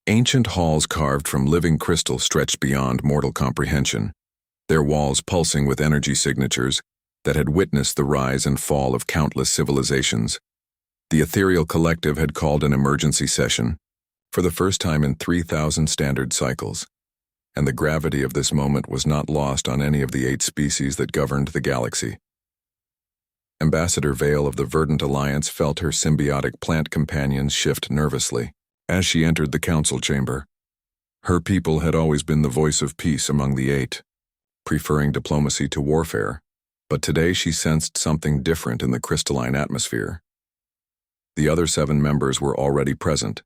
Ancient halls carved from living crystal stretched beyond mortal comprehension, their walls pulsing with energy signatures that had witnessed the rise and fall of countless civilizations. The ethereal collective had called an emergency session, for the first time in 3,000 standard cycles, and the gravity of this moment was not lost on any of the 8 species that governed the galaxy. Ambassador Vale of the Verdant Alliance felt her symbiotic plant companions shift nervously as she entered the council chamber. Her people had always been the voice of peace among the 8, preferring diplomacy to warfare, but today she sensed something different in the crystalline atmosphere. The other 7 members were already present,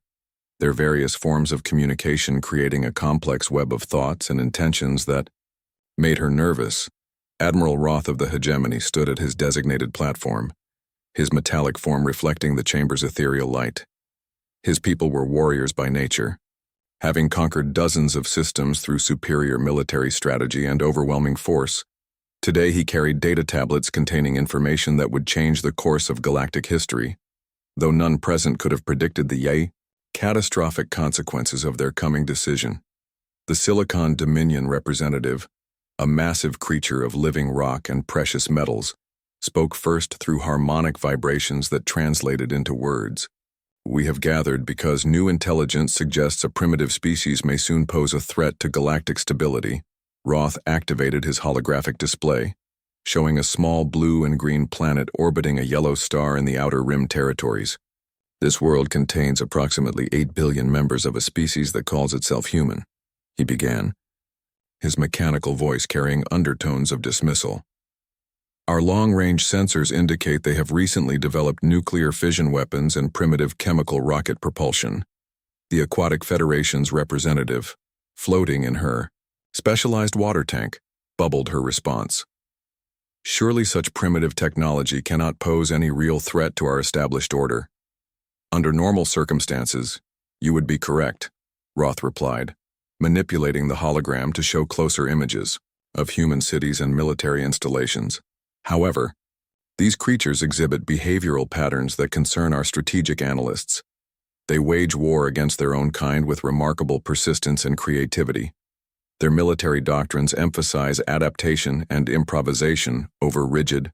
their various forms of communication creating a complex web of thoughts and intentions that made her nervous. Admiral Roth of the Hegemony stood at his designated platform, his metallic form reflecting the chamber's ethereal light. His people were warriors by nature, having conquered dozens of systems through superior military strategy and overwhelming force. Today he carried data tablets containing information that would change the course of galactic history, though none present could have predicted the catastrophic consequences of their coming decision. The Silicon Dominion representative, a massive creature of living rock and precious metals, spoke first through harmonic vibrations that translated into words. We have gathered because new intelligence suggests a primitive species may soon pose a threat to galactic stability. Roth activated his holographic display, showing a small blue and green planet orbiting a yellow star in the outer rim territories. This world contains approximately 8 billion members of a species that calls itself human, he began, his mechanical voice carrying undertones of dismissal. Our long-range sensors indicate they have recently developed nuclear fission weapons and primitive chemical rocket propulsion. The Aquatic Federation's representative, floating in her specialized water tank, bubbled her response. Surely such primitive technology cannot pose any real threat to our established order. Under normal circumstances, you would be correct, Roth replied, manipulating the hologram to show closer images of human cities and military installations. However, these creatures exhibit behavioral patterns that concern our strategic analysts. They wage war against their own kind with remarkable persistence and creativity. Their military doctrines emphasize adaptation and improvisation over rigid,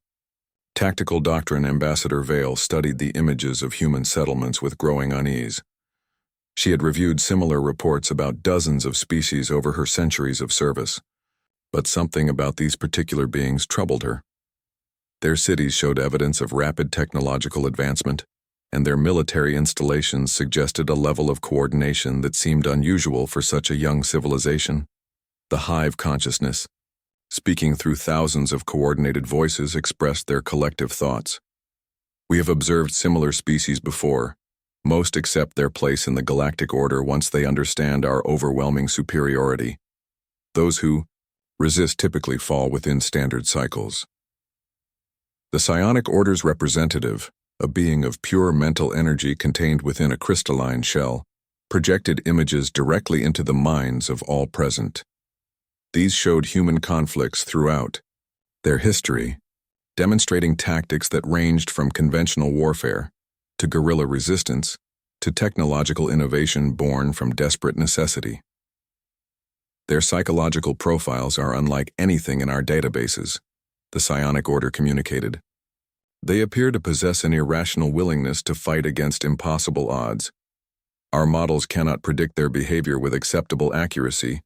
tactical doctrine. Ambassador Vale studied the images of human settlements with growing unease. She had reviewed similar reports about dozens of species over her centuries of service, but something about these particular beings troubled her. Their cities showed evidence of rapid technological advancement, and their military installations suggested a level of coordination that seemed unusual for such a young civilization. The hive consciousness, speaking through thousands of coordinated voices, expressed their collective thoughts. We have observed similar species before. Most accept their place in the galactic order once they understand our overwhelming superiority. Those who resist typically fall within standard cycles. The psionic order's representative, a being of pure mental energy contained within a crystalline shell, projected images directly into the minds of all present. These showed human conflicts throughout their history, demonstrating tactics that ranged from conventional warfare to guerrilla resistance to technological innovation born from desperate necessity. Their psychological profiles are unlike anything in our databases, the psionic order communicated. They appear to possess an irrational willingness to fight against impossible odds. Our models cannot predict their behavior with acceptable accuracy.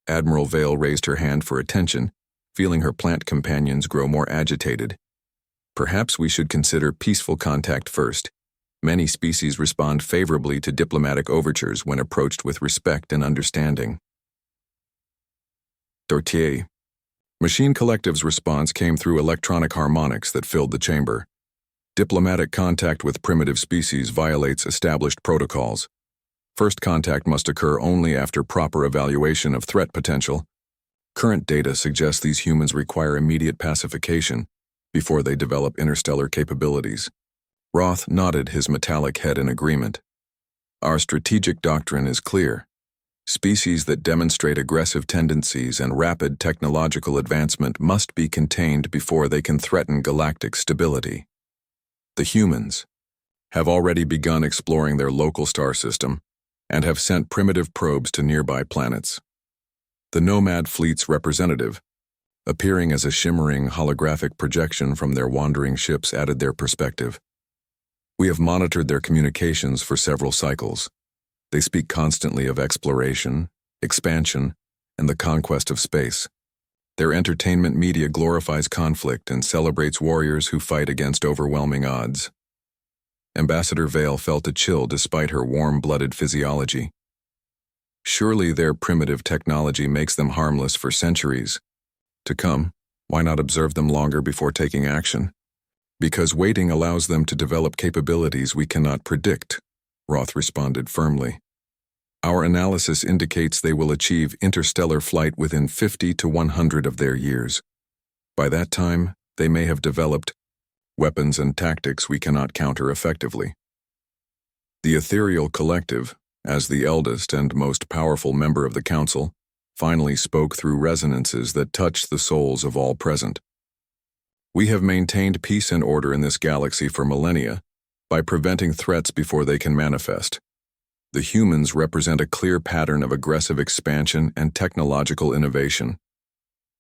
Admiral Vale raised her hand for attention, feeling her plant companions grow more agitated. Perhaps we should consider peaceful contact first. Many species respond favorably to diplomatic overtures when approached with respect and understanding. Dortier. Machine Collective's response came through electronic harmonics that filled the chamber. Diplomatic contact with primitive species violates established protocols. First contact must occur only after proper evaluation of threat potential. Current data suggests these humans require immediate pacification before they develop interstellar capabilities. Roth nodded his metallic head in agreement. Our strategic doctrine is clear. Species that demonstrate aggressive tendencies and rapid technological advancement must be contained before they can threaten galactic stability. The humans have already begun exploring their local star system, and have sent primitive probes to nearby planets. The Nomad Fleet's representative, appearing as a shimmering holographic projection from their wandering ships, added their perspective. We have monitored their communications for several cycles. They speak constantly of exploration, expansion, and the conquest of space. Their entertainment media glorifies conflict and celebrates warriors who fight against overwhelming odds. Ambassador Vale felt a chill despite her warm-blooded physiology. Surely their primitive technology makes them harmless for centuries to come. Why not observe them longer before taking action? Because waiting allows them to develop capabilities we cannot predict, Roth responded firmly. Our analysis indicates they will achieve interstellar flight within 50 to 100 of their years. By that time, they may have developed weapons and tactics we cannot counter effectively. The Ethereal Collective, as the eldest and most powerful member of the Council, finally spoke through resonances that touched the souls of all present. We have maintained peace and order in this galaxy for millennia by preventing threats before they can manifest. The humans represent a clear pattern of aggressive expansion and technological innovation.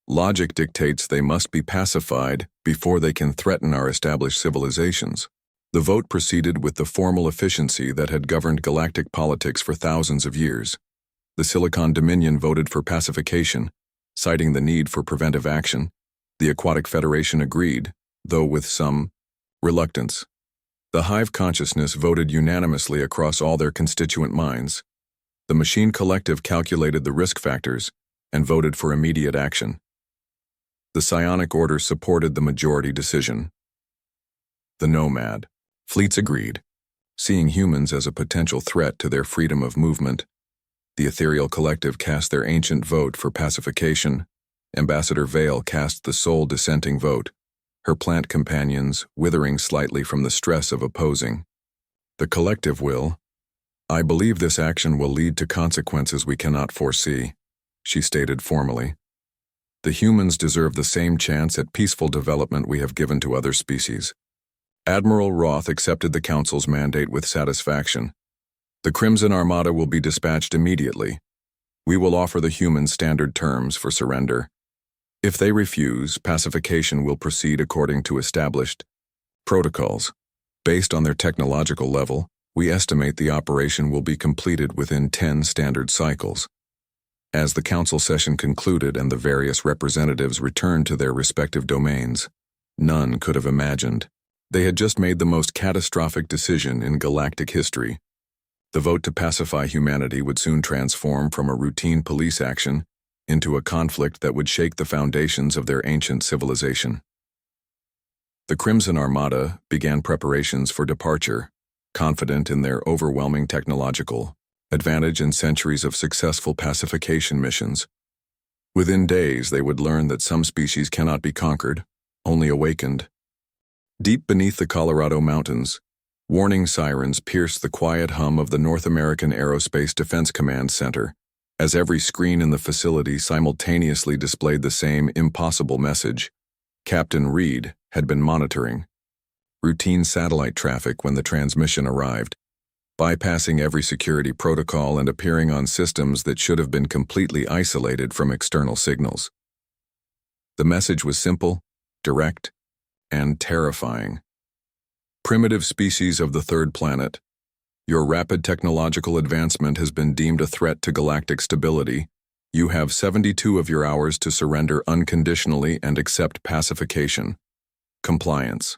Logic dictates they must be pacified before they can threaten our established civilizations. The vote proceeded with the formal efficiency that had governed galactic politics for thousands of years. The Silicon Dominion voted for pacification, citing the need for preventive action. The Aquatic Federation agreed, though with some reluctance. The Hive Consciousness voted unanimously across all their constituent minds. The Machine Collective calculated the risk factors and voted for immediate action. The Psionic Order supported the majority decision. The Nomad Fleets agreed, seeing humans as a potential threat to their freedom of movement. The Ethereal Collective cast their ancient vote for pacification. Ambassador Vale cast the sole dissenting vote, her plant companions withering slightly from the stress of opposing. The collective will. I believe this action will lead to consequences we cannot foresee, she stated formally. The humans deserve the same chance at peaceful development we have given to other species. Admiral Roth accepted the Council's mandate with satisfaction. The Crimson Armada will be dispatched immediately. We will offer the humans standard terms for surrender. If they refuse, pacification will proceed according to established protocols. Based on their technological level, we estimate the operation will be completed within 10 standard cycles. As the council session concluded and the various representatives returned to their respective domains, none could have imagined they had just made the most catastrophic decision in galactic history. The vote to pacify humanity would soon transform from a routine police action into a conflict that would shake the foundations of their ancient civilization. The Crimson Armada began preparations for departure, confident in their overwhelming technological advantage and centuries of successful pacification missions. Within days, they would learn that some species cannot be conquered, only awakened. Deep beneath the Colorado mountains, warning sirens pierced the quiet hum of the North American Aerospace Defense Command Center, as every screen in the facility simultaneously displayed the same impossible message. Captain Reed had been monitoring routine satellite traffic when the transmission arrived, bypassing every security protocol and appearing on systems that should have been completely isolated from external signals. The message was simple, direct, and terrifying. Primitive species of the third planet, your rapid technological advancement has been deemed a threat to galactic stability. You have 72 of your hours to surrender unconditionally and accept pacification. Compliance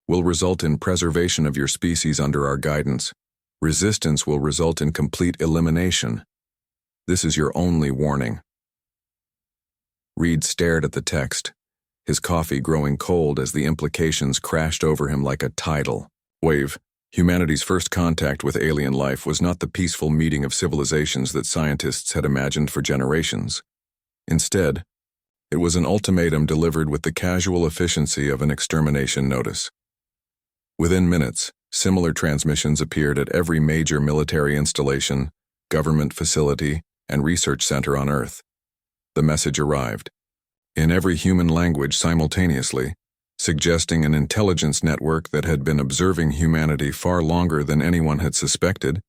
will result in preservation of your species under our guidance. Resistance will result in complete elimination. This is your only warning. Reed stared at the text, his coffee growing cold as the implications crashed over him like a tidal wave. Humanity's first contact with alien life was not the peaceful meeting of civilizations that scientists had imagined for generations. Instead, it was an ultimatum delivered with the casual efficiency of an extermination notice. Within minutes, similar transmissions appeared at every major military installation, government facility, and research center on Earth. The message arrived in every human language simultaneously, suggesting an intelligence network that had been observing humanity far longer than anyone had suspected.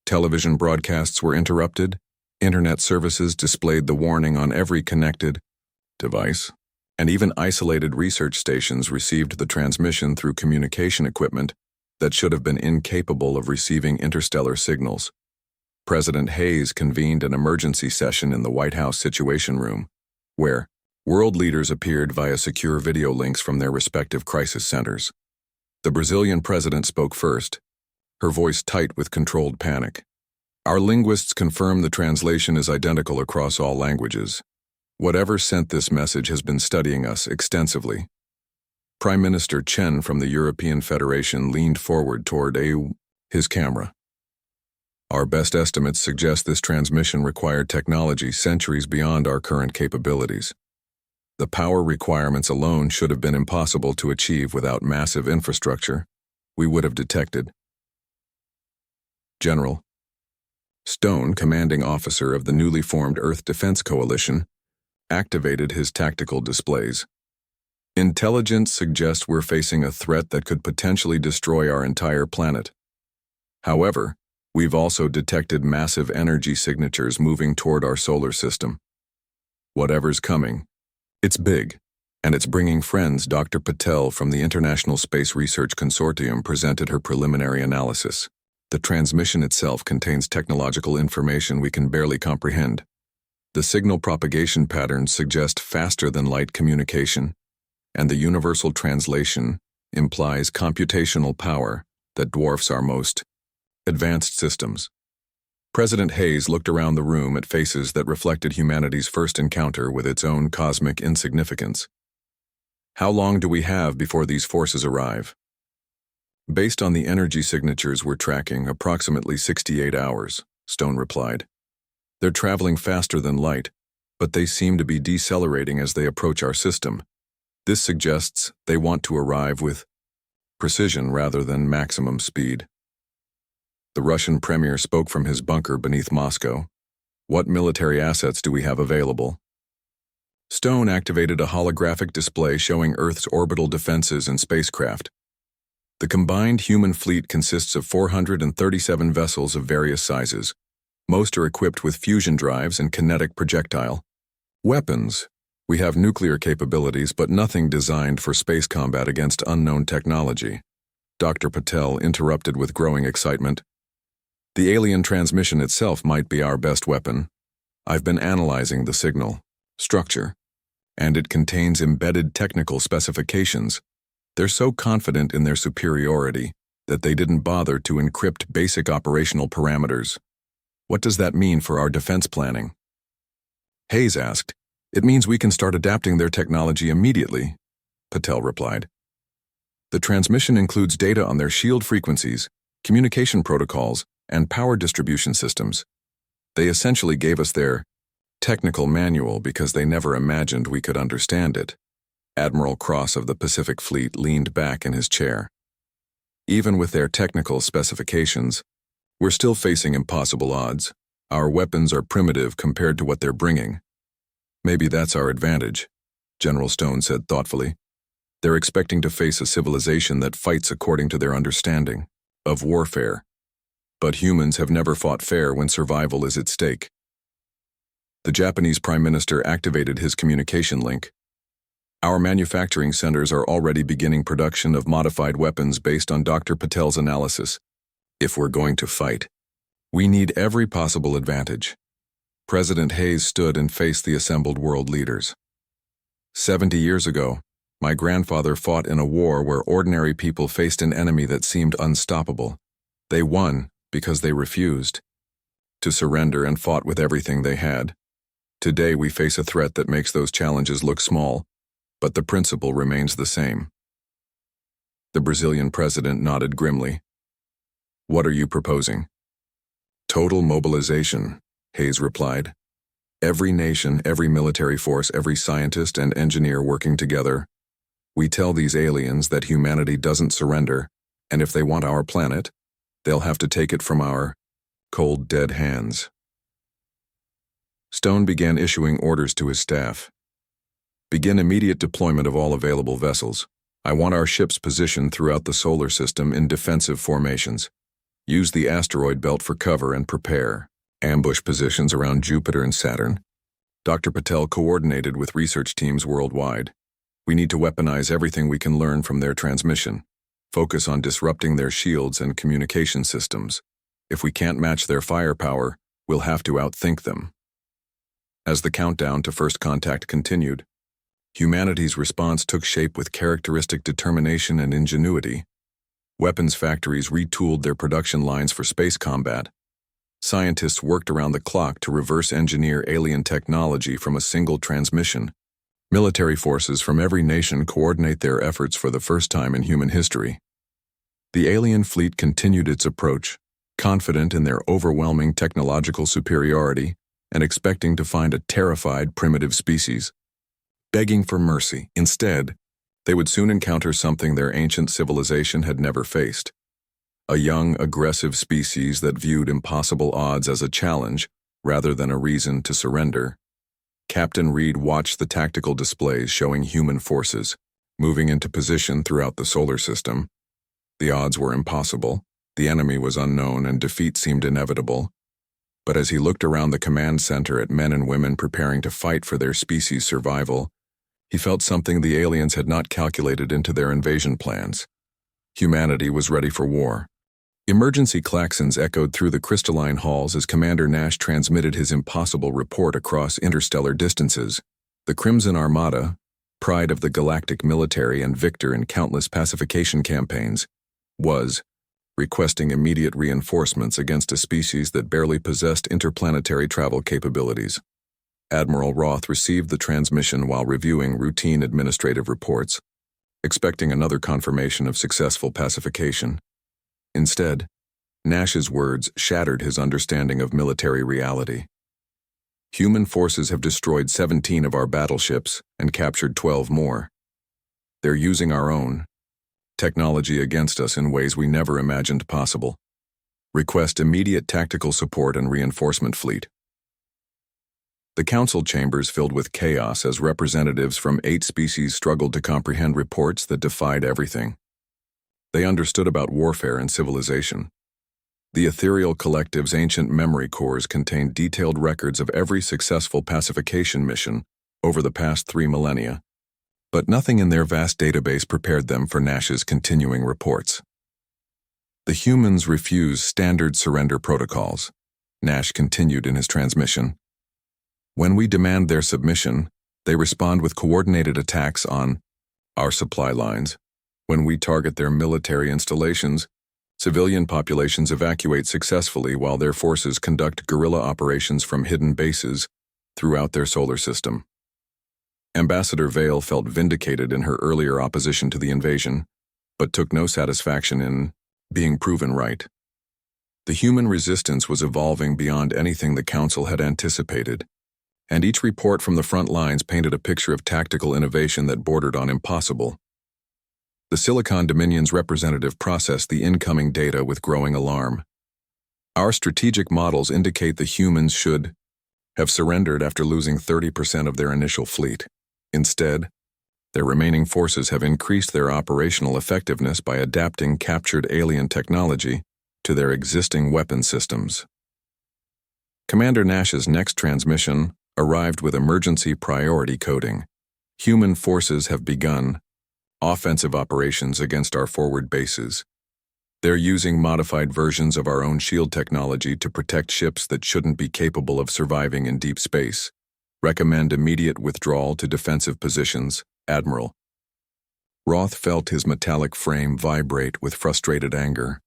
Television broadcasts were interrupted, internet services displayed the warning on every connected device, and even isolated research stations received the transmission through communication equipment that should have been incapable of receiving interstellar signals. President Hayes convened an emergency session in the White House Situation Room, where world leaders appeared via secure video links from their respective crisis centers. The Brazilian president spoke first, her voice tight with controlled panic. Our linguists confirm the translation is identical across all languages. Whatever sent this message has been studying us extensively. Prime Minister Chen from the European Federation leaned forward toward his camera. Our best estimates suggest this transmission required technology centuries beyond our current capabilities. The power requirements alone should have been impossible to achieve without massive infrastructure we would have detected. General Stone, commanding officer of the newly formed Earth Defense Coalition, activated his tactical displays. Intelligence suggests we're facing a threat that could potentially destroy our entire planet. However, we've also detected massive energy signatures moving toward our solar system. Whatever's coming, it's big, and it's bringing friends. Dr. Patel from the International Space Research Consortium presented her preliminary analysis. The transmission itself contains technological information we can barely comprehend. The signal propagation patterns suggest faster-than-light communication, and the universal translation implies computational power that dwarfs our most advanced systems. President Hayes looked around the room at faces that reflected humanity's first encounter with its own cosmic insignificance. How long do we have before these forces arrive? Based on the energy signatures we're tracking, approximately 68 hours, Stone replied. They're traveling faster than light, but they seem to be decelerating as they approach our system. This suggests they want to arrive with precision rather than maximum speed. The Russian premier spoke from his bunker beneath Moscow. What military assets do we have available? Stone activated a holographic display showing Earth's orbital defenses and spacecraft. The combined human fleet consists of 437 vessels of various sizes. Most are equipped with fusion drives and kinetic projectile weapons. We have nuclear capabilities, but nothing designed for space combat against unknown technology. Dr. Patel interrupted with growing excitement. The alien transmission itself might be our best weapon. I've been analyzing the signal structure, and it contains embedded technical specifications. They're so confident in their superiority that they didn't bother to encrypt basic operational parameters. What does that mean for our defense planning? Hayes asked. It means we can start adapting their technology immediately, Patel replied. The transmission includes data on their shield frequencies, communication protocols, and power distribution systems. They essentially gave us their technical manual because they never imagined we could understand it. Admiral Cross of the Pacific Fleet leaned back in his chair. Even with their technical specifications, we're still facing impossible odds. Our weapons are primitive compared to what they're bringing. Maybe that's our advantage, General Stone said thoughtfully. They're expecting to face a civilization that fights according to their understanding of warfare. But humans have never fought fair when survival is at stake. The Japanese Prime Minister activated his communication link. Our manufacturing centers are already beginning production of modified weapons based on Dr. Patel's analysis. If we're going to fight, we need every possible advantage. President Hayes stood and faced the assembled world leaders. 70 years ago, my grandfather fought in a war where ordinary people faced an enemy that seemed unstoppable. They won because they refused to surrender and fought with everything they had. Today we face a threat that makes those challenges look small, but the principle remains the same. The Brazilian president nodded grimly. What are you proposing? Total mobilization, Hayes replied. Every nation, every military force, every scientist and engineer working together. We tell these aliens that humanity doesn't surrender, and if they want our planet, they'll have to take it from our cold, dead hands. Stone began issuing orders to his staff. Begin immediate deployment of all available vessels. I want our ships positioned throughout the solar system in defensive formations. Use the asteroid belt for cover and prepare. Ambush positions around Jupiter and Saturn. Dr. Patel coordinated with research teams worldwide. We need to weaponize everything we can learn from their transmission. Focus on disrupting their shields and communication systems. If we can't match their firepower, we'll have to outthink them. As the countdown to first contact continued, humanity's response took shape with characteristic determination and ingenuity. Weapons factories retooled their production lines for space combat. Scientists worked around the clock to reverse engineer alien technology from a single transmission. Military forces from every nation coordinate their efforts for the first time in human history. The alien fleet continued its approach, confident in their overwhelming technological superiority and expecting to find a terrified primitive species, begging for mercy. Instead, they would soon encounter something their ancient civilization had never faced. A young, aggressive species that viewed impossible odds as a challenge rather than a reason to surrender. Captain Reed watched the tactical displays showing human forces moving into position throughout the solar system. The odds were impossible, the enemy was unknown, and defeat seemed inevitable. But as he looked around the command center at men and women preparing to fight for their species' survival, he felt something the aliens had not calculated into their invasion plans. Humanity was ready for war. Emergency klaxons echoed through the crystalline halls as Commander Nash transmitted his impossible report across interstellar distances. The Crimson Armada, pride of the galactic military and victor in countless pacification campaigns, was requesting immediate reinforcements against a species that barely possessed interplanetary travel capabilities. Admiral Roth received the transmission while reviewing routine administrative reports, expecting another confirmation of successful pacification. Instead, Nash's words shattered his understanding of military reality. Human forces have destroyed 17 of our battleships and captured 12 more. They're using our own technology against us in ways we never imagined possible. Request immediate tactical support and reinforcement fleet. The council chambers filled with chaos as representatives from 8 species struggled to comprehend reports that defied everything. They understood about warfare and civilization. The ethereal collective's ancient memory cores contained detailed records of every successful pacification mission over the past 3 millennia, but nothing in their vast database prepared them for Nash's continuing reports. The humans refused standard surrender protocols, Nash continued in his transmission. When we demand their submission, they respond with coordinated attacks on our supply lines. When we target their military installations, civilian populations evacuate successfully while their forces conduct guerrilla operations from hidden bases throughout their solar system. Ambassador Vale felt vindicated in her earlier opposition to the invasion, but took no satisfaction in being proven right. The human resistance was evolving beyond anything the Council had anticipated, and each report from the front lines painted a picture of tactical innovation that bordered on impossible. The Silicon Dominion's representative processed the incoming data with growing alarm. Our strategic models indicate the humans should have surrendered after losing 30% of their initial fleet. Instead, their remaining forces have increased their operational effectiveness by adapting captured alien technology to their existing weapon systems. Commander Nash's next transmission arrived with emergency priority coding. Human forces have begun offensive operations against our forward bases. They're using modified versions of our own shield technology to protect ships that shouldn't be capable of surviving in deep space. Recommend immediate withdrawal to defensive positions, Admiral. Roth felt his metallic frame vibrate with frustrated anger.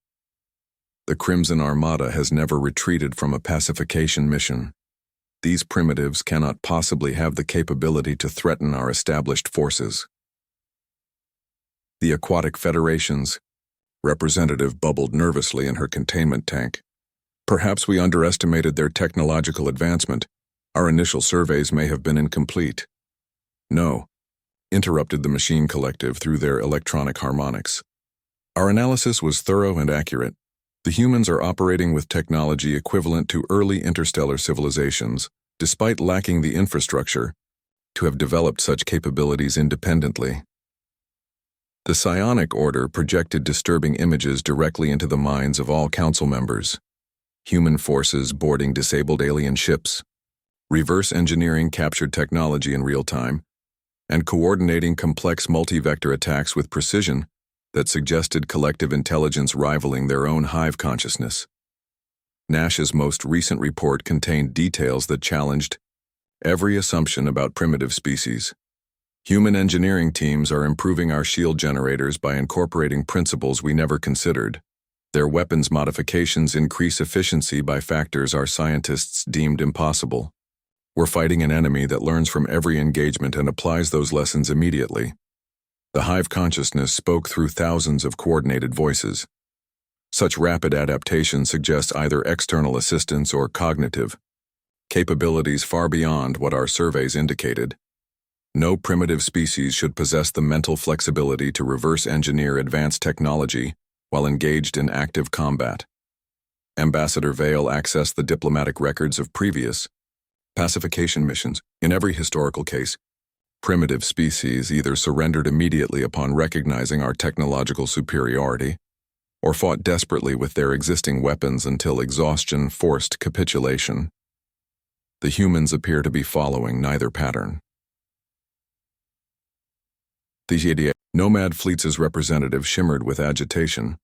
The Crimson Armada has never retreated from a pacification mission. These primitives cannot possibly have the capability to threaten our established forces. The Aquatic Federation's representative bubbled nervously in her containment tank. Perhaps we underestimated their technological advancement. Our initial surveys may have been incomplete. No, interrupted the machine collective through their electronic harmonics. Our analysis was thorough and accurate. The humans are operating with technology equivalent to early interstellar civilizations, despite lacking the infrastructure to have developed such capabilities independently. The psionic order projected disturbing images directly into the minds of all council members. Human forces boarding disabled alien ships, reverse engineering captured technology in real time, and coordinating complex multi-vector attacks with precision that suggested collective intelligence rivaling their own hive consciousness. Nash's most recent report contained details that challenged every assumption about primitive species. Human engineering teams are improving our shield generators by incorporating principles we never considered. Their weapons modifications increase efficiency by factors our scientists deemed impossible. We're fighting an enemy that learns from every engagement and applies those lessons immediately. The hive consciousness spoke through thousands of coordinated voices. Such rapid adaptation suggests either external assistance or cognitive capabilities far beyond what our surveys indicated. No primitive species should possess the mental flexibility to reverse engineer advanced technology while engaged in active combat. Ambassador Vale accessed the diplomatic records of previous pacification missions. In every historical case, primitive species either surrendered immediately upon recognizing our technological superiority or fought desperately with their existing weapons until exhaustion forced capitulation. The humans appear to be following neither pattern. The Nomad Fleets' representative shimmered with agitation.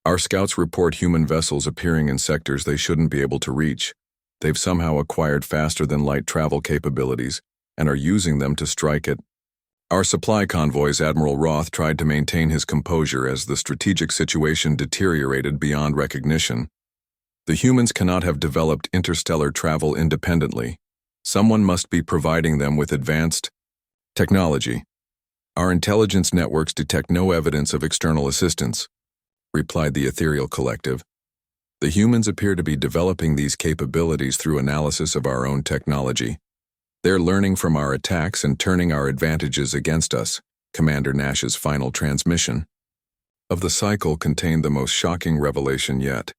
Our scouts report human vessels appearing in sectors they shouldn't be able to reach. They've somehow acquired faster-than-light travel capabilities and are using them to strike at our supply convoys. Admiral Roth tried to maintain his composure as the strategic situation deteriorated beyond recognition. The humans cannot have developed interstellar travel independently. Someone must be providing them with advanced technology. Our intelligence networks detect no evidence of external assistance, replied the Ethereal Collective. The humans appear to be developing these capabilities through analysis of our own technology. They're learning from our attacks and turning our advantages against us. Commander Nash's final transmission of the cycle contained the most shocking revelation yet.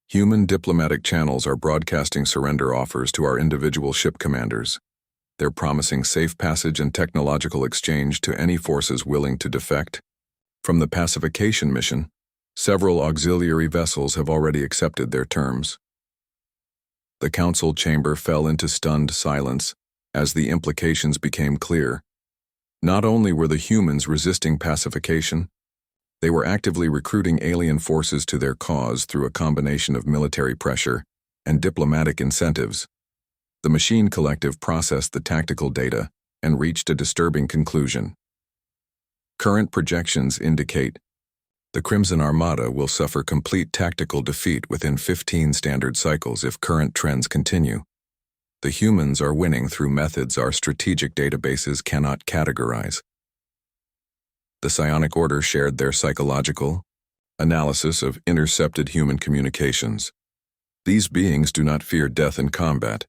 Human diplomatic channels are broadcasting surrender offers to our individual ship commanders. They're promising safe passage and technological exchange to any forces willing to defect. From the pacification mission, several auxiliary vessels have already accepted their terms. The council chamber fell into stunned silence as the implications became clear. Not only were the humans resisting pacification, they were actively recruiting alien forces to their cause through a combination of military pressure and diplomatic incentives. The machine collective processed the tactical data and reached a disturbing conclusion. Current projections indicate the Crimson Armada will suffer complete tactical defeat within 15 standard cycles if current trends continue. The humans are winning through methods our strategic databases cannot categorize. The Psionic Order shared their psychological analysis of intercepted human communications. These beings do not fear death in combat.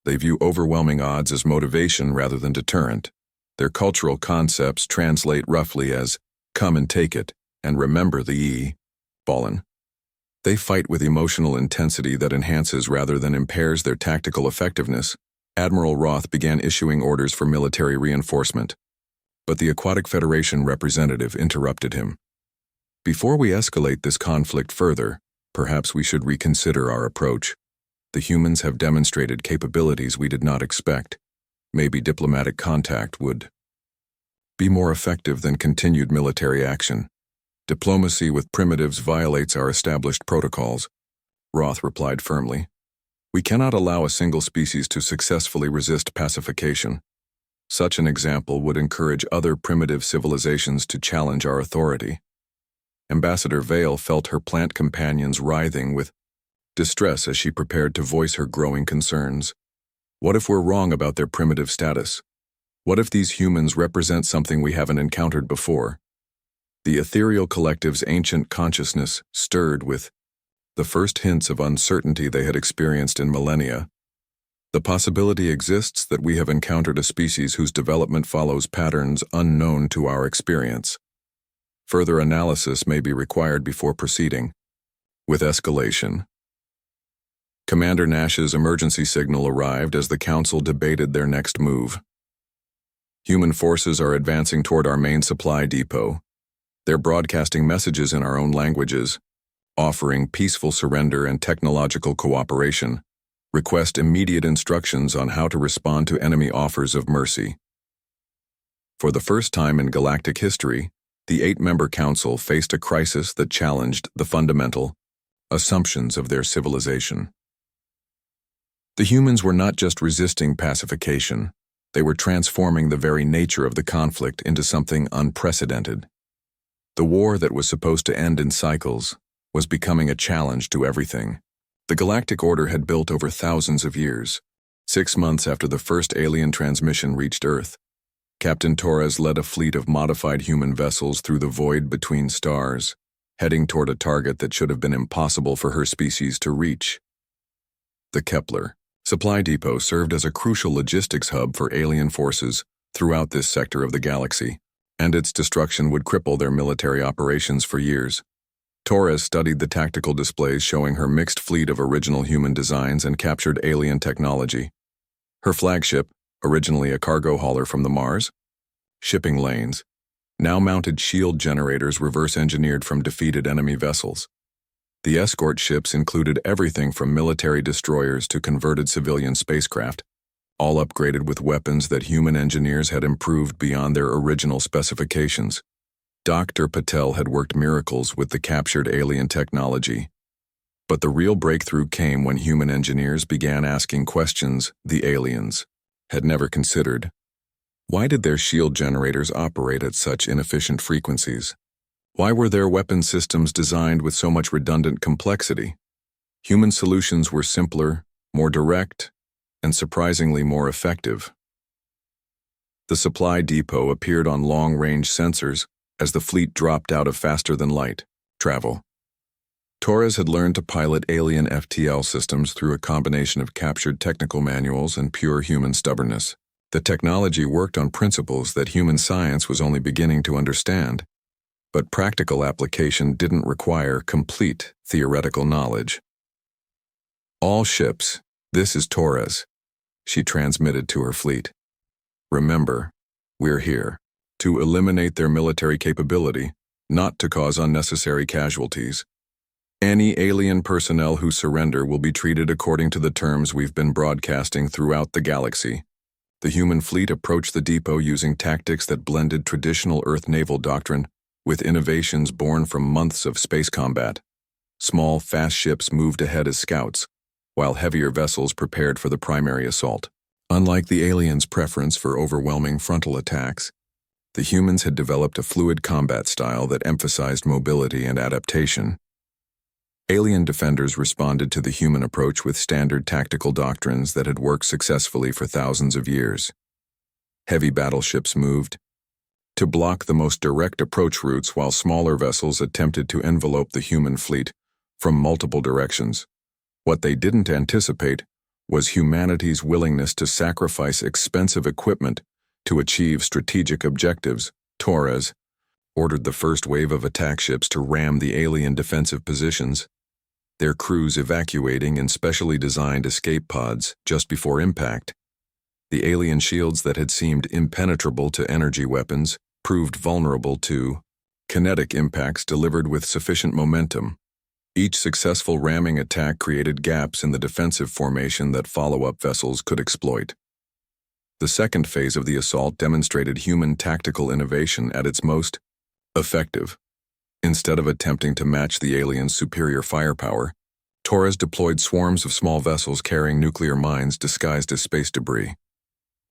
They view overwhelming odds as motivation rather than deterrent. Their cultural concepts translate roughly as, "Come and take it," and "Remember the fallen." They fight with emotional intensity that enhances rather than impairs their tactical effectiveness. Admiral Roth began issuing orders for military reinforcement, but the Aquatic Federation representative interrupted him. "Before we escalate this conflict further, perhaps we should reconsider our approach. The humans have demonstrated capabilities we did not expect. Maybe diplomatic contact would be more effective than continued military action. Diplomacy with primitives violates our established protocols," Roth replied firmly. "We cannot allow a single species to successfully resist pacification. Such an example would encourage other primitive civilizations to challenge our authority." Ambassador Vale felt her plant companions writhing with distress as she prepared to voice her growing concerns. What if we're wrong about their primitive status? What if these humans represent something we haven't encountered before? The Ethereal Collective's ancient consciousness stirred with the first hints of uncertainty they had experienced in millennia. The possibility exists that we have encountered a species whose development follows patterns unknown to our experience. Further analysis may be required before proceeding with escalation. Commander Nash's emergency signal arrived as the council debated their next move. Human forces are advancing toward our main supply depot. They're broadcasting messages in our own languages, offering peaceful surrender and technological cooperation. Request immediate instructions on how to respond to enemy offers of mercy. For the first time in galactic history, the 8-member council faced a crisis that challenged the fundamental assumptions of their civilization. The humans were not just resisting pacification, they were transforming the very nature of the conflict into something unprecedented. The war that was supposed to end in cycles was becoming a challenge to everything. The galactic order had built over thousands of years. 6 months after the first alien transmission reached Earth, Captain Torres led a fleet of modified human vessels through the void between stars, heading toward a target that should have been impossible for her species to reach. The Kepler supply depot served as a crucial logistics hub for alien forces throughout this sector of the galaxy, and its destruction would cripple their military operations for years. Torres studied the tactical displays showing her mixed fleet of original human designs and captured alien technology. Her flagship, originally a cargo hauler from the Mars, shipping lanes, now mounted shield generators reverse-engineered from defeated enemy vessels. The escort ships included everything from military destroyers to converted civilian spacecraft, all upgraded with weapons that human engineers had improved beyond their original specifications. Dr. Patel had worked miracles with the captured alien technology. But the real breakthrough came when human engineers began asking questions the aliens had never considered. Why did their shield generators operate at such inefficient frequencies? Why were their weapon systems designed with so much redundant complexity? Human solutions were simpler, more direct, and surprisingly more effective. The supply depot appeared on long-range sensors as the fleet dropped out of faster-than-light travel. Torres had learned to pilot alien FTL systems through a combination of captured technical manuals and pure human stubbornness. The technology worked on principles that human science was only beginning to understand, but practical application didn't require complete theoretical knowledge. "All ships, this is Torres," she transmitted to her fleet. "Remember, we're here to eliminate their military capability, not to cause unnecessary casualties. Any alien personnel who surrender will be treated according to the terms we've been broadcasting throughout the galaxy." The human fleet approached the depot using tactics that blended traditional Earth naval doctrine with innovations born from months of space combat. Small, fast ships moved ahead as scouts, while heavier vessels prepared for the primary assault. Unlike the aliens' preference for overwhelming frontal attacks, the humans had developed a fluid combat style that emphasized mobility and adaptation. Alien defenders responded to the human approach with standard tactical doctrines that had worked successfully for thousands of years. Heavy battleships moved to block the most direct approach routes while smaller vessels attempted to envelope the human fleet from multiple directions. What they didn't anticipate was humanity's willingness to sacrifice expensive equipment to achieve strategic objectives. Torres ordered the first wave of attack ships to ram the alien defensive positions, their crews evacuating in specially designed escape pods just before impact. The alien shields that had seemed impenetrable to energy weapons proved vulnerable to kinetic impacts delivered with sufficient momentum. Each successful ramming attack created gaps in the defensive formation that follow-up vessels could exploit. The second phase of the assault demonstrated human tactical innovation at its most effective. Instead of attempting to match the aliens' superior firepower, Torres deployed swarms of small vessels carrying nuclear mines disguised as space debris.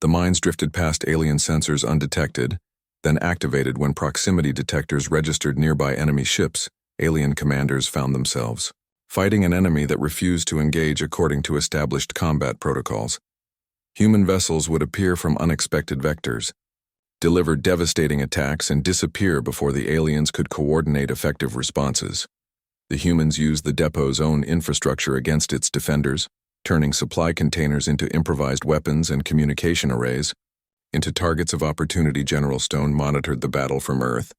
The mines drifted past alien sensors undetected, then activated when proximity detectors registered nearby enemy ships. Alien commanders found themselves fighting an enemy that refused to engage according to established combat protocols. Human vessels would appear from unexpected vectors, deliver devastating attacks, and disappear before the aliens could coordinate effective responses. The humans used the depot's own infrastructure against its defenders, turning supply containers into improvised weapons and communication arrays into targets of opportunity. General Stone monitored the battle from Earth,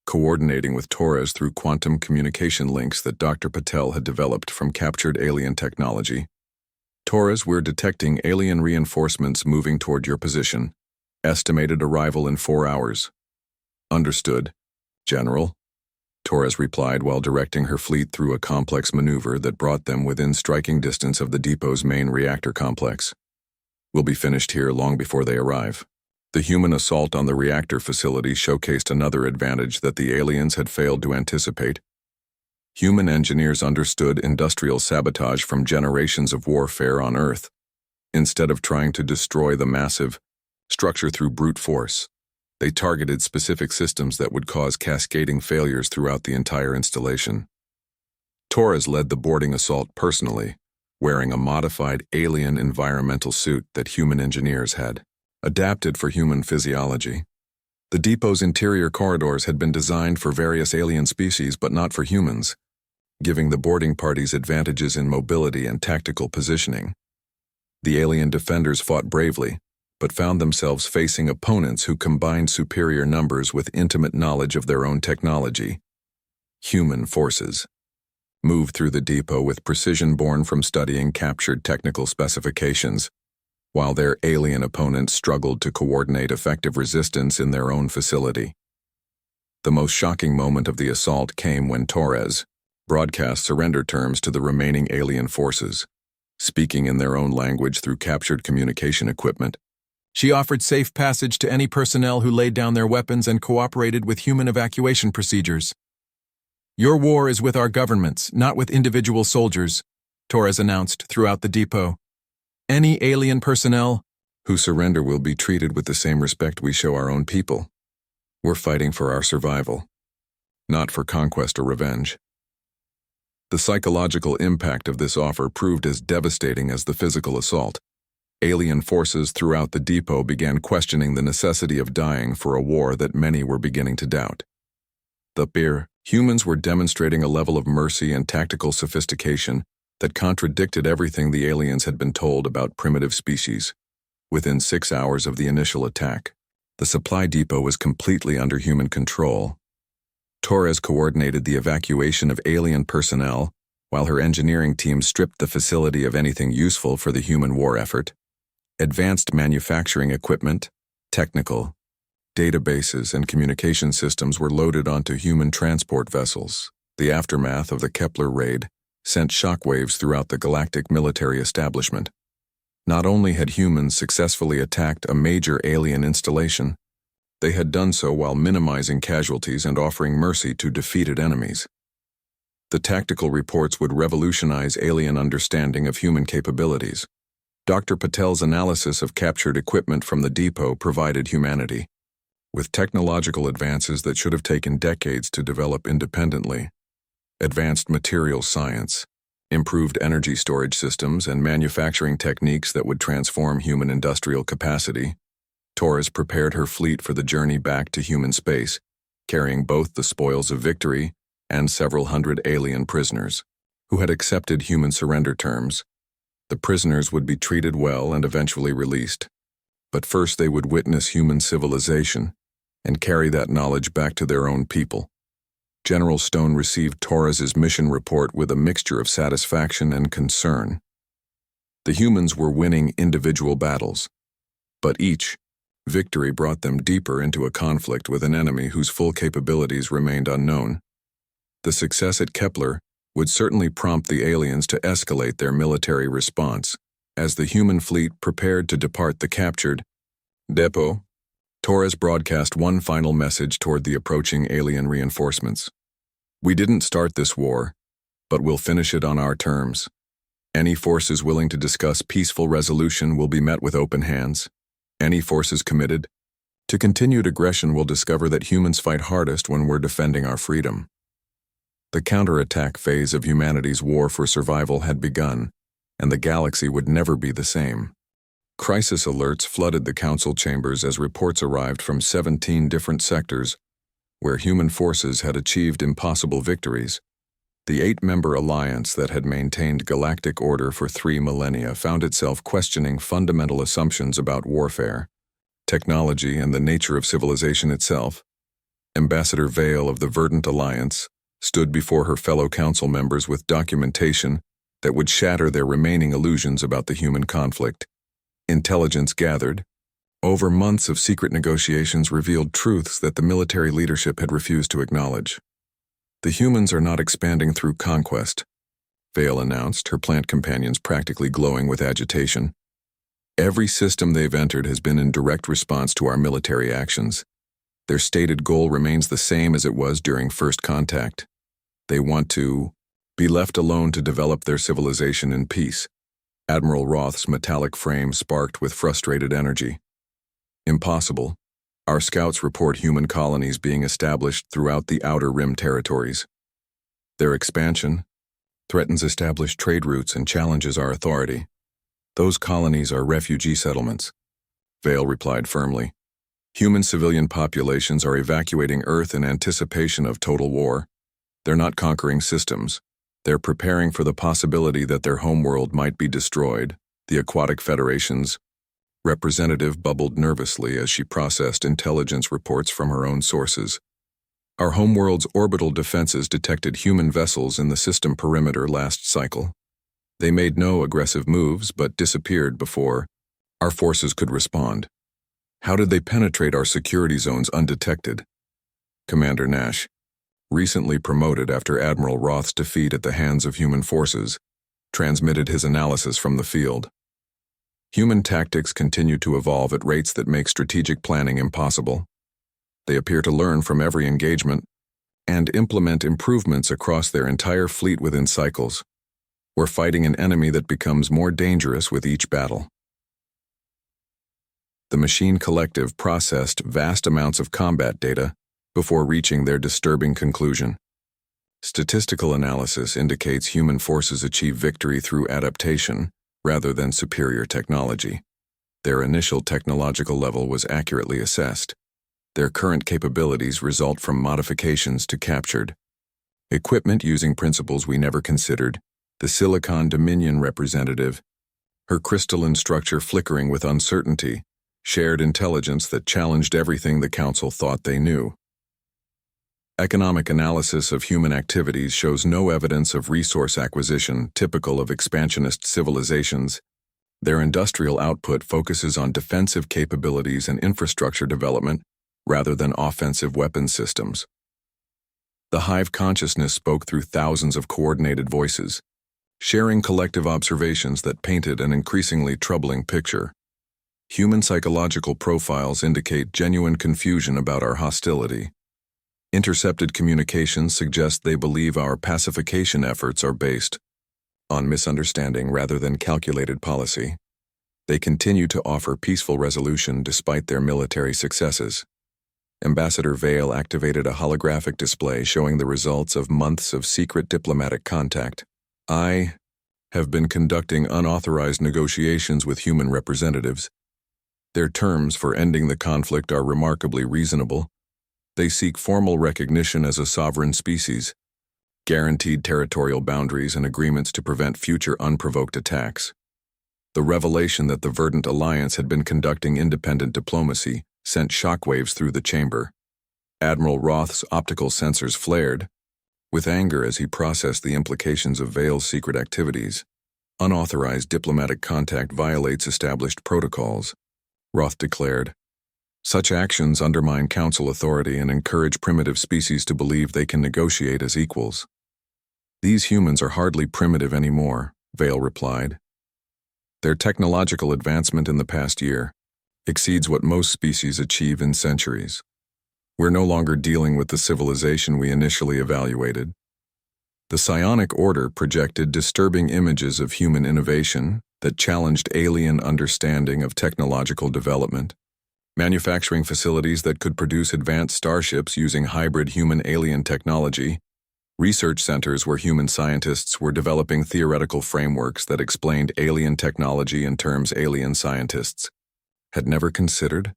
coordinating with Torres through quantum communication links that Dr. Patel had developed from captured alien technology. "Torres, we're detecting alien reinforcements moving toward your position. Estimated arrival in 4 hours. Understood, General, Torres replied while directing her fleet through a complex maneuver that brought them within striking distance of the depot's main reactor complex. We'll be finished here long before they arrive. The human assault on the reactor facility showcased another advantage that the aliens had failed to anticipate. Human engineers understood industrial sabotage from generations of warfare on Earth. Instead of trying to destroy the massive structure through brute force, they targeted specific systems that would cause cascading failures throughout the entire installation. Torres led the boarding assault personally, wearing a modified alien environmental suit that human engineers had adapted for human physiology. The depot's interior corridors had been designed for various alien species but not for humans, giving the boarding parties advantages in mobility and tactical positioning. The alien defenders fought bravely, but found themselves facing opponents who combined superior numbers with intimate knowledge of their own technology. Human forces moved through the depot with precision born from studying captured technical specifications, while their alien opponents struggled to coordinate effective resistance in their own facility. The most shocking moment of the assault came when Torres broadcast surrender terms to the remaining alien forces, speaking in their own language through captured communication equipment. She offered safe passage to any personnel who laid down their weapons and cooperated with human evacuation procedures. "Your war is with our governments, not with individual soldiers," Torres announced throughout the depot. "Any alien personnel who surrender will be treated with the same respect we show our own people. We're fighting for our survival, not for conquest or revenge." The psychological impact of this offer proved as devastating as the physical assault. Alien forces throughout the depot began questioning the necessity of dying for a war that many were beginning to doubt. Humans were demonstrating a level of mercy and tactical sophistication that contradicted everything the aliens had been told about primitive species. Within 6 hours of the initial attack, the supply depot was completely under human control. Torres coordinated the evacuation of alien personnel, while her engineering team stripped the facility of anything useful for the human war effort. Advanced manufacturing equipment, technical, databases, and communication systems were loaded onto human transport vessels. The aftermath of the Kepler raid sent shockwaves throughout the galactic military establishment. Not only had humans successfully attacked a major alien installation, they had done so while minimizing casualties and offering mercy to defeated enemies. The tactical reports would revolutionize alien understanding of human capabilities. Dr. Patel's analysis of captured equipment from the depot provided humanity with technological advances that should have taken decades to develop independently. Advanced materials science, improved energy storage systems, and manufacturing techniques that would transform human industrial capacity. Torres prepared her fleet for the journey back to human space, carrying both the spoils of victory and several hundred alien prisoners who had accepted human surrender terms. The prisoners would be treated well and eventually released, but first they would witness human civilization and carry that knowledge back to their own people. General Stone received Torres's mission report with a mixture of satisfaction and concern. The humans were winning individual battles, but each victory brought them deeper into a conflict with an enemy whose full capabilities remained unknown. The success at Kepler would certainly prompt the aliens to escalate their military response. As the human fleet prepared to depart the captured depot, Torres broadcast one final message toward the approaching alien reinforcements. "We didn't start this war, but we'll finish it on our terms. Any forces willing to discuss peaceful resolution will be met with open hands. Any forces committed to continued aggression will discover that humans fight hardest when we're defending our freedom." The counterattack phase of humanity's war for survival had begun, and the galaxy would never be the same. Crisis alerts flooded the council chambers as reports arrived from 17 different sectors where human forces had achieved impossible victories. The 8-member alliance that had maintained galactic order for 3 millennia found itself questioning fundamental assumptions about warfare, technology, and the nature of civilization itself. Ambassador Vale of the Verdant Alliance stood before her fellow council members with documentation that would shatter their remaining illusions about the human conflict. Intelligence gathered, Over months of secret negotiations revealed truths that the military leadership had refused to acknowledge. The humans are not expanding through conquest, Vale announced, her plant companions practically glowing with agitation. Every system they've entered has been in direct response to our military actions. Their stated goal remains the same as it was during first contact. They want to be left alone to develop their civilization in peace. Admiral Roth's metallic frame sparked with frustrated energy. Impossible. Our scouts report human colonies being established throughout the Outer Rim territories. Their expansion threatens established trade routes and challenges our authority. Those colonies are refugee settlements, Vale replied firmly. Human civilian populations are evacuating Earth in anticipation of total war. They're not conquering systems. They're preparing for the possibility that their homeworld might be destroyed. The Aquatic Federation's representative bubbled nervously as she processed intelligence reports from her own sources. Our homeworld's orbital defenses detected human vessels in the system perimeter last cycle. They made no aggressive moves but disappeared before our forces could respond. How did they penetrate our security zones undetected? Commander Nash, recently promoted after Admiral Roth's defeat at the hands of human forces, transmitted his analysis from the field. Human tactics continue to evolve at rates that make strategic planning impossible. They appear to learn from every engagement and implement improvements across their entire fleet within cycles. We're fighting an enemy that becomes more dangerous with each battle. The Machine Collective processed vast amounts of combat data before reaching their disturbing conclusion. Statistical analysis indicates human forces achieve victory through adaptation rather than superior technology. Their initial technological level was accurately assessed. Their current capabilities result from modifications to captured equipment using principles we never considered. The Silicon Dominion representative, her crystalline structure flickering with uncertainty, shared intelligence that challenged everything the Council thought they knew. Economic analysis of human activities shows no evidence of resource acquisition typical of expansionist civilizations. Their industrial output focuses on defensive capabilities and infrastructure development rather than offensive weapons systems. The hive consciousness spoke through thousands of coordinated voices, sharing collective observations that painted an increasingly troubling picture. Human psychological profiles indicate genuine confusion about our hostility. Intercepted communications suggest they believe our pacification efforts are based on misunderstanding rather than calculated policy. They continue to offer peaceful resolution despite their military successes. Ambassador Vale activated a holographic display showing the results of months of secret diplomatic contact. I have been conducting unauthorized negotiations with human representatives. Their terms for ending the conflict are remarkably reasonable. They seek formal recognition as a sovereign species, guaranteed territorial boundaries and agreements to prevent future unprovoked attacks. The revelation that the Verdant Alliance had been conducting independent diplomacy sent shockwaves through the chamber. Admiral Roth's optical sensors flared with anger as he processed the implications of Vale's secret activities. Unauthorized diplomatic contact violates established protocols, Roth declared. Such actions undermine Council authority and encourage primitive species to believe they can negotiate as equals. These humans are hardly primitive anymore, Vale replied. Their technological advancement in the past year exceeds what most species achieve in centuries. We're no longer dealing with the civilization we initially evaluated. The psionic order projected disturbing images of human innovation that challenged alien understanding of technological development. Manufacturing facilities that could produce advanced starships using hybrid human-alien technology, research centers where human scientists were developing theoretical frameworks that explained alien technology in terms alien scientists had never considered.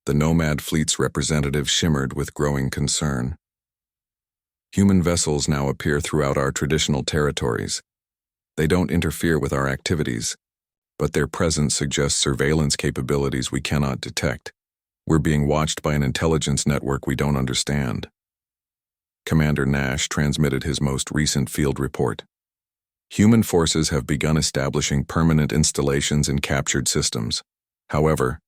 The Nomad Fleet's representative shimmered with growing concern. Human vessels now appear throughout our traditional territories. They don't interfere with our activities, but their presence suggests surveillance capabilities we cannot detect. We're being watched by an intelligence network we don't understand. Commander Nash transmitted his most recent field report. Human forces have begun establishing permanent installations in captured systems. However,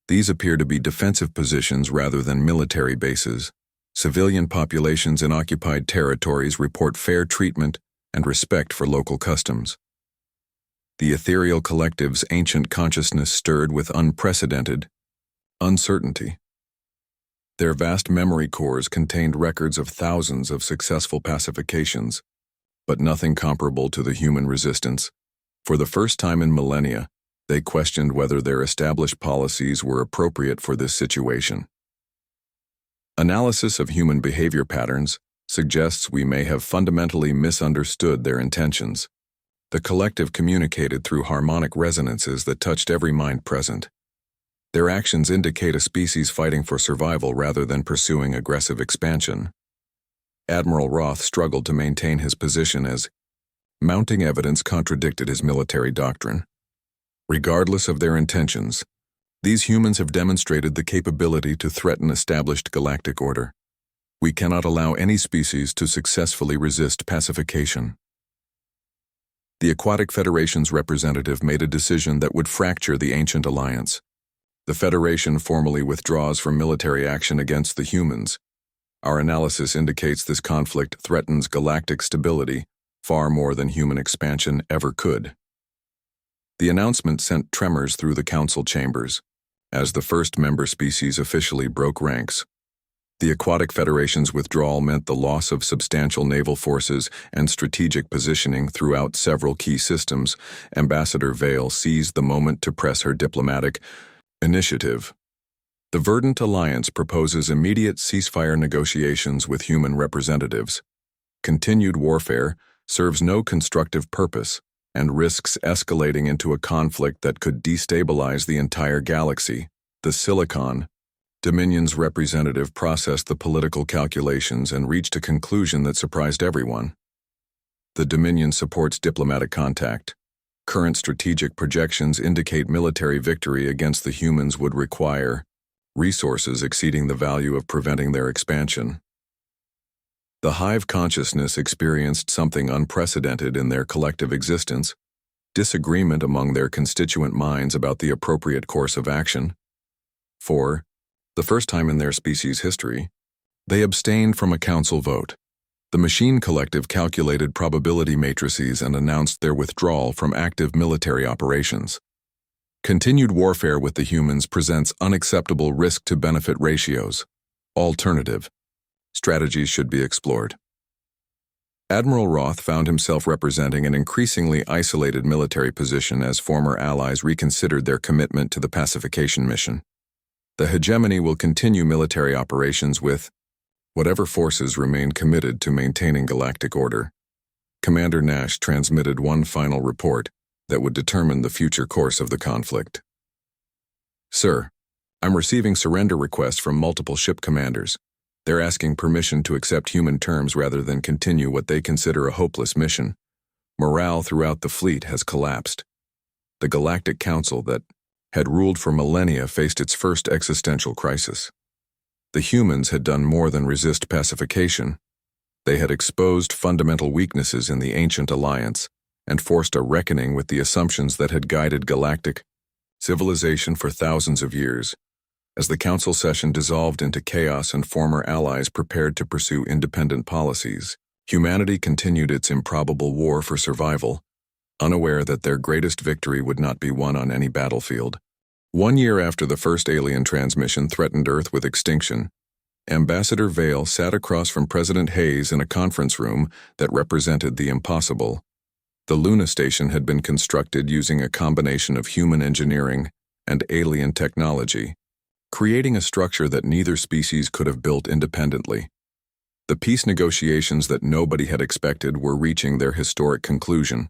These appear to be defensive positions rather than military bases. Civilian populations in occupied territories report fair treatment and respect for local customs. The ethereal collective's ancient consciousness stirred with unprecedented uncertainty. Their vast memory cores contained records of thousands of successful pacifications, but nothing comparable to the human resistance. For the first time in millennia, they questioned whether their established policies were appropriate for this situation. Analysis of human behavior patterns suggests we may have fundamentally misunderstood their intentions. The collective communicated through harmonic resonances that touched every mind present. Their actions indicate a species fighting for survival rather than pursuing aggressive expansion. Admiral Roth struggled to maintain his position as mounting evidence contradicted his military doctrine. Regardless of their intentions, these humans have demonstrated the capability to threaten established galactic order. We cannot allow any species to successfully resist pacification. The Aquatic Federation's representative made a decision that would fracture the ancient alliance. The Federation formally withdraws from military action against the humans. Our analysis indicates this conflict threatens galactic stability far more than human expansion ever could. The announcement sent tremors through the council chambers, as the first member species officially broke ranks. The Aquatic Federation's withdrawal meant the loss of substantial naval forces and strategic positioning throughout several key systems. Ambassador Vale seized the moment to press her diplomatic initiative. The Verdant Alliance proposes immediate ceasefire negotiations with human representatives. Continued warfare serves no constructive purpose and risks escalating into a conflict that could destabilize the entire galaxy. The Silicon Dominion's representative processed the political calculations and reached a conclusion that surprised everyone. The Dominion supports diplomatic contact. Current strategic projections indicate military victory against the humans would require resources exceeding the value of preventing their expansion. The Hive consciousness experienced something unprecedented in their collective existence, disagreement among their constituent minds about the appropriate course of action. For the first time in their species' history, they abstained from a council vote. The machine collective calculated probability matrices and announced their withdrawal from active military operations. Continued warfare with the humans presents unacceptable risk-to-benefit ratios. Alternative strategies should be explored. Admiral Roth found himself representing an increasingly isolated military position as former allies reconsidered their commitment to the pacification mission. The hegemony will continue military operations with whatever forces remain committed to maintaining galactic order. Commander Nash transmitted one final report that would determine the future course of the conflict. Sir, I'm receiving surrender requests from multiple ship commanders. They're asking permission to accept human terms rather than continue what they consider a hopeless mission. Morale throughout the fleet has collapsed. The Galactic Council that had ruled for millennia faced its first existential crisis. The humans had done more than resist pacification. They had exposed fundamental weaknesses in the ancient alliance and forced a reckoning with the assumptions that had guided galactic civilization for thousands of years. As the council session dissolved into chaos and former allies prepared to pursue independent policies, humanity continued its improbable war for survival, unaware that their greatest victory would not be won on any battlefield. 1 year after the first alien transmission threatened Earth with extinction, Ambassador Vale sat across from President Hayes in a conference room that represented the impossible. The Luna Station had been constructed using a combination of human engineering and alien technology, creating a structure that neither species could have built independently. The peace negotiations that nobody had expected were reaching their historic conclusion.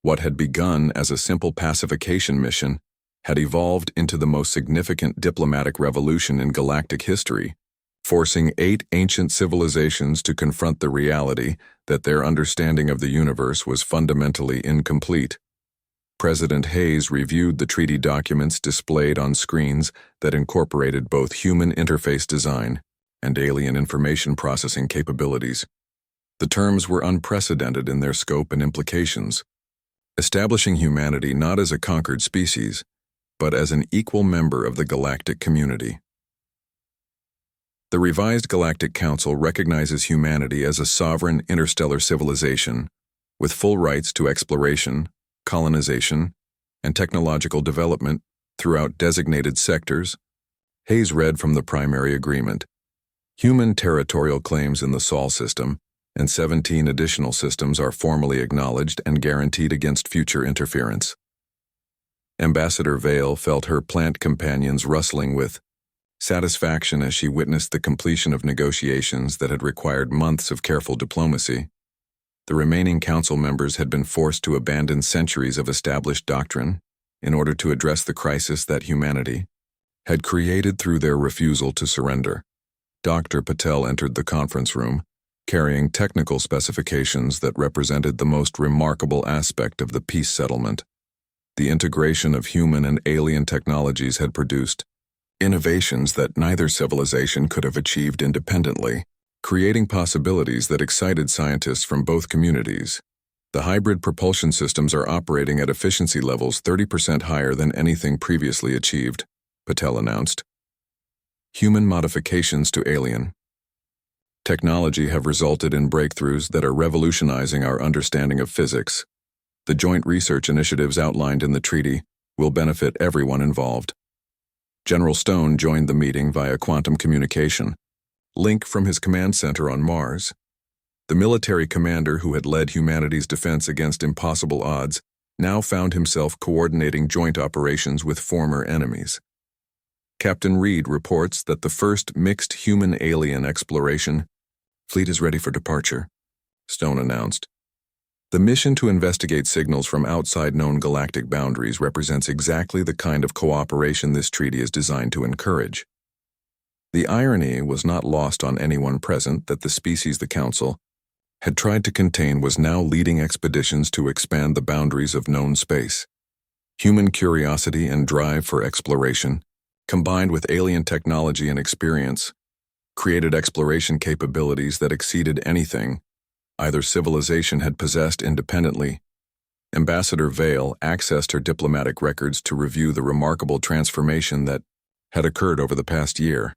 What had begun as a simple pacification mission had evolved into the most significant diplomatic revolution in galactic history, forcing 8 ancient civilizations to confront the reality that their understanding of the universe was fundamentally incomplete. President Hayes reviewed the treaty documents displayed on screens that incorporated both human interface design and alien information processing capabilities. The terms were unprecedented in their scope and implications, establishing humanity not as a conquered species, but as an equal member of the galactic community. The revised Galactic Council recognizes humanity as a sovereign interstellar civilization with full rights to exploration, colonization, and technological development throughout designated sectors. Hayes read from the primary agreement. Human territorial claims in the Sol system and 17 additional systems are formally acknowledged and guaranteed against future interference. Ambassador Vale felt her plant companions rustling with satisfaction as she witnessed the completion of negotiations that had required months of careful diplomacy. The remaining council members had been forced to abandon centuries of established doctrine in order to address the crisis that humanity had created through their refusal to surrender. Dr. Patel entered the conference room, carrying technical specifications that represented the most remarkable aspect of the peace settlement. The integration of human and alien technologies had produced innovations that neither civilization could have achieved independently, creating possibilities that excited scientists from both communities. The hybrid propulsion systems are operating at efficiency levels 30% higher than anything previously achieved, Patel announced. Human modifications to alien technology have resulted in breakthroughs that are revolutionizing our understanding of physics. The joint research initiatives outlined in the treaty will benefit everyone involved. General Stone joined the meeting via quantum communication, link from his command center on Mars. The military commander who had led humanity's defense against impossible odds now found himself coordinating joint operations with former enemies. Captain Reed reports that the first mixed human-alien exploration fleet is ready for departure, Stone announced. The mission to investigate signals from outside known galactic boundaries represents exactly the kind of cooperation this treaty is designed to encourage. The irony was not lost on anyone present that the species the Council had tried to contain was now leading expeditions to expand the boundaries of known space. Human curiosity and drive for exploration, combined with alien technology and experience, created exploration capabilities that exceeded anything either civilization had possessed independently. Ambassador Vale accessed her diplomatic records to review the remarkable transformation that had occurred over the past year.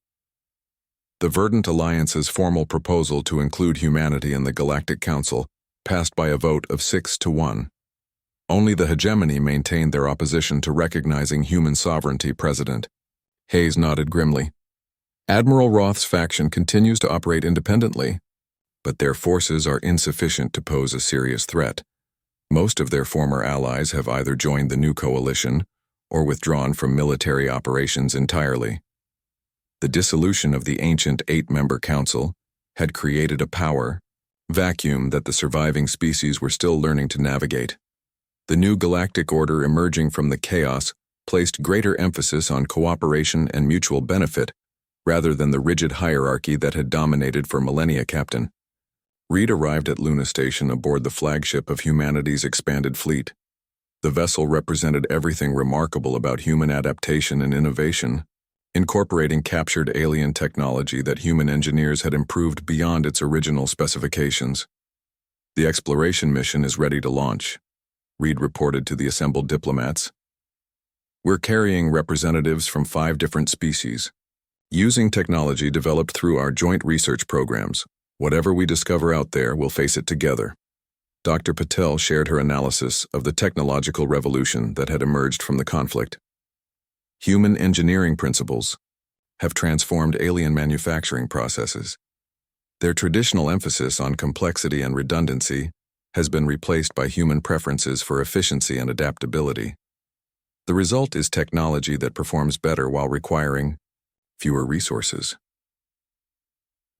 The Verdant Alliance's formal proposal to include humanity in the Galactic Council passed by a vote of 6-1. Only the hegemony maintained their opposition to recognizing human sovereignty. President Hayes nodded grimly. Admiral Roth's faction continues to operate independently, but their forces are insufficient to pose a serious threat. Most of their former allies have either joined the new coalition or withdrawn from military operations entirely. The dissolution of the ancient 8-member council had created a power vacuum that the surviving species were still learning to navigate. The new galactic order emerging from the chaos placed greater emphasis on cooperation and mutual benefit rather than the rigid hierarchy that had dominated for millennia. Captain Reed arrived at Luna Station aboard the flagship of humanity's expanded fleet. The vessel represented everything remarkable about human adaptation and innovation, incorporating captured alien technology that human engineers had improved beyond its original specifications. The exploration mission is ready to launch, Reed reported to the assembled diplomats. We're carrying representatives from 5 different species, using technology developed through our joint research programs. Whatever we discover out there, we'll face it together. Dr. Patel shared her analysis of the technological revolution that had emerged from the conflict. Human engineering principles have transformed alien manufacturing processes. Their traditional emphasis on complexity and redundancy has been replaced by human preferences for efficiency and adaptability. The result is technology that performs better while requiring fewer resources.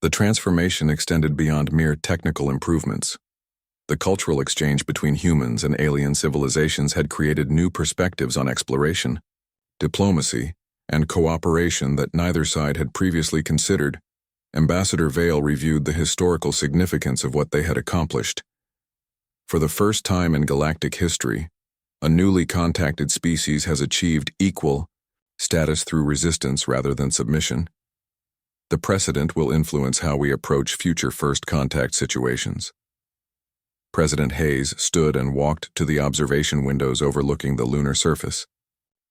The transformation extended beyond mere technical improvements. The cultural exchange between humans and alien civilizations had created new perspectives on exploration, diplomacy, and cooperation that neither side had previously considered. Ambassador Vale reviewed the historical significance of what they had accomplished. For the first time in galactic history, a newly contacted species has achieved equal status through resistance rather than submission. The precedent will influence how we approach future first contact situations. President Hayes stood and walked to the observation windows overlooking the lunar surface.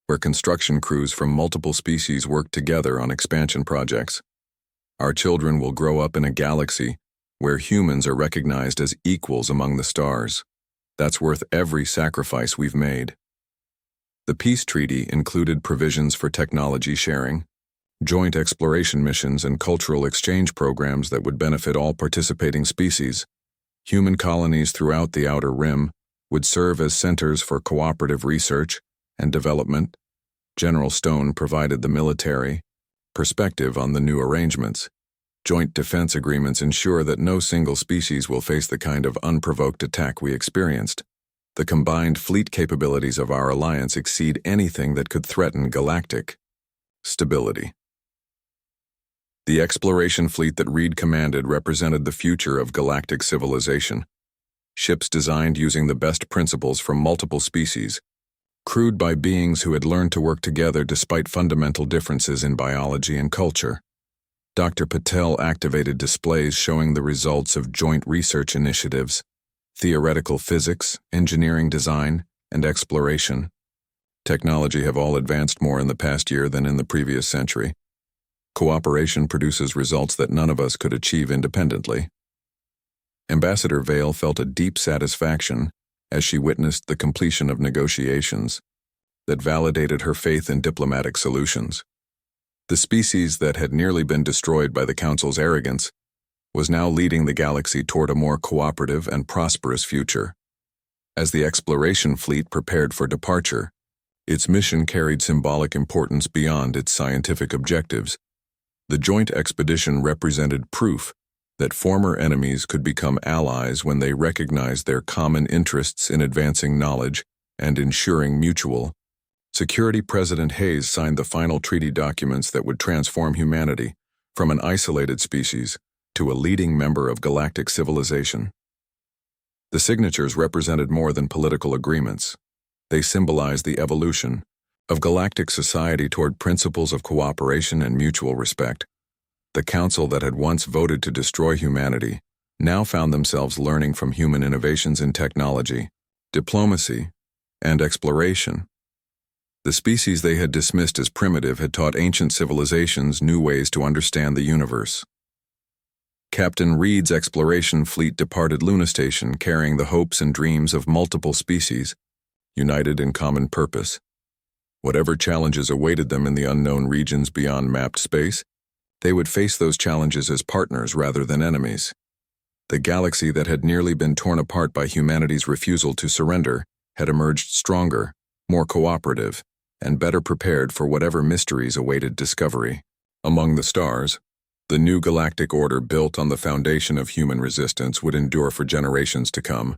where construction crews from multiple species work together on expansion projects. Our children will grow up in a galaxy where humans are recognized as equals among the stars. That's worth every sacrifice we've made. The peace treaty included provisions for technology sharing, joint exploration missions, and cultural exchange programs that would benefit all participating species. Human colonies throughout the Outer Rim would serve as centers for cooperative research and development. General Stone provided the military perspective on the new arrangements. Joint defense agreements ensure that no single species will face the kind of unprovoked attack we experienced. The combined fleet capabilities of our alliance exceed anything that could threaten galactic stability. The exploration fleet that Reed commanded represented the future of galactic civilization. Ships designed using the best principles from multiple species, crewed by beings who had learned to work together despite fundamental differences in biology and culture. Dr. Patel activated displays showing the results of joint research initiatives, theoretical physics, engineering design, and exploration. Technology have all advanced more in the past year than in the previous century. Cooperation produces results that none of us could achieve independently. Ambassador Vale felt a deep satisfaction as she witnessed the completion of negotiations that validated her faith in diplomatic solutions. The species that had nearly been destroyed by the Council's arrogance was now leading the galaxy toward a more cooperative and prosperous future. As the exploration fleet prepared for departure, its mission carried symbolic importance beyond its scientific objectives. The joint expedition represented proof that former enemies could become allies when they recognized their common interests in advancing knowledge and ensuring mutual security. President Hayes signed the final treaty documents that would transform humanity from an isolated species to a leading member of galactic civilization. The signatures represented more than political agreements. They symbolized the evolution of galactic society toward principles of cooperation and mutual respect. The Council that had once voted to destroy humanity now found themselves learning from human innovations in technology, diplomacy, and exploration. The species they had dismissed as primitive had taught ancient civilizations new ways to understand the universe. Captain Reed's exploration fleet departed Luna Station carrying the hopes and dreams of multiple species, united in common purpose. Whatever challenges awaited them in the unknown regions beyond mapped space, they would face those challenges as partners rather than enemies. The galaxy that had nearly been torn apart by humanity's refusal to surrender had emerged stronger, more cooperative, and better prepared for whatever mysteries awaited discovery. Among the stars, the new galactic order built on the foundation of human resistance would endure for generations to come.